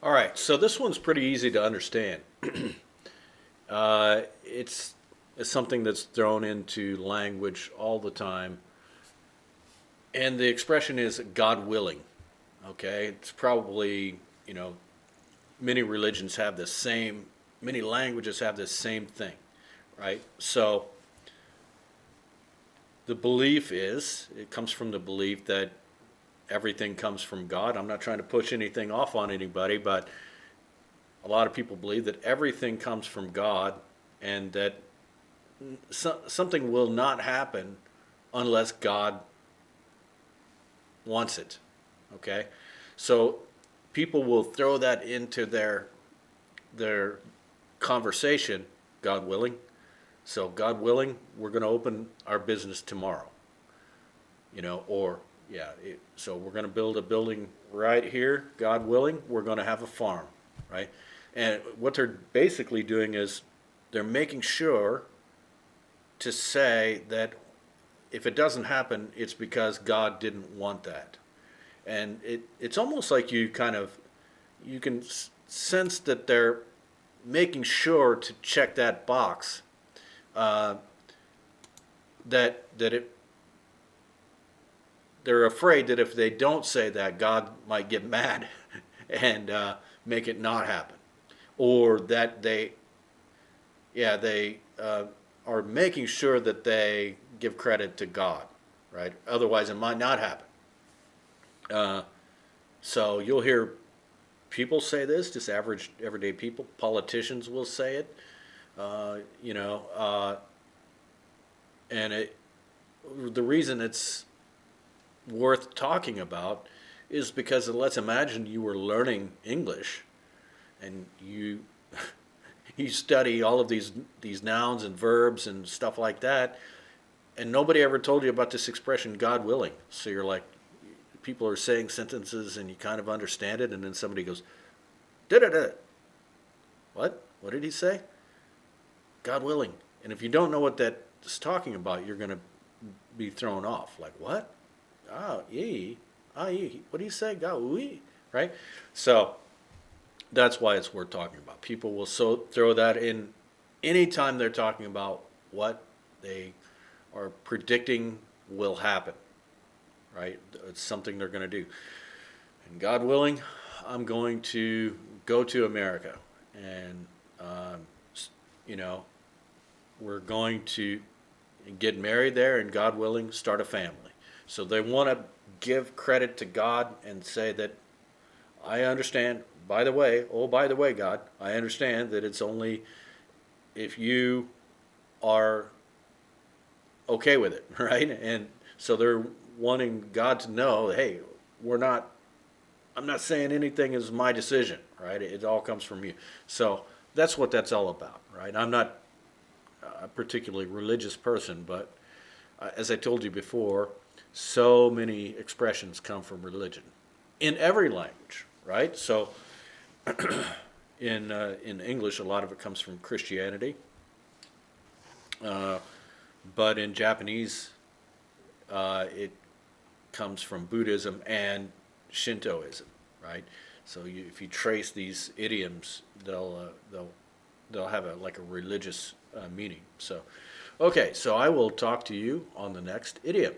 All right, so this one's pretty easy to understand. It's something that's thrown into language all the time, and the expression is God willing. Okay, it's probably, you know, many religions have the same, many languages have the same thing, right? So the belief is, it comes from the belief that everything comes from God. I'm not trying to push anything off on anybody, but a lot of people believe that everything comes from God and that something will not happen unless God wants it. Okay? So people will throw that into their conversation, God willing. So God willing, we're going to open our business tomorrow. Or yeah, so we're going to build a building right here, God willing, we're going to have a farm, right? And what they're basically doing is they're making sure to say that if it doesn't happen, it's because God didn't want that. And it's almost like you can sense that they're making sure to check that box, uh, that they're afraid that if they don't say that, God might get mad and make it not happen, or that they are making sure that they give credit to God, right? Otherwise, it might not happen. Uh, so you'll hear people say this, just average everyday people. Politicians will say it, uh, you know, uh, and the reason it's worth talking about is because let's imagine you were learning English and you you study all of these nouns and verbs and stuff like that, and nobody ever told you about this expression God willing. So you're like, people are saying sentences and you kind of understand it, and then somebody goes, da da da. What did he say? God willing. And if you don't know what that is talking about, you're going to be thrown off. Like, what? What do you say? God, oui, right? So that's why it's worth talking about. People will throw that in anytime they're talking about what they are predicting will happen, right? It's something they're going to do. And God willing, I'm going to go to America, and you know, we're going to get married there, and God willing, start a family. So they want to give credit to God and say that I understand. By the way, God, I understand that it's only if you are okay with it, right? And so they're wanting God to know, hey, I'm not saying anything is my decision, right? It all comes from you. So that's what that's all about, right? I'm not a particularly religious person, but as I told you before, so many expressions come from religion in every language, right? So in English, a lot of it comes from Christianity, uh, but in Japanese, it comes from Buddhism and Shintoism, right? So if you trace these idioms, they'll have like a religious meaning. So, okay, so I will talk to you on the next idiom.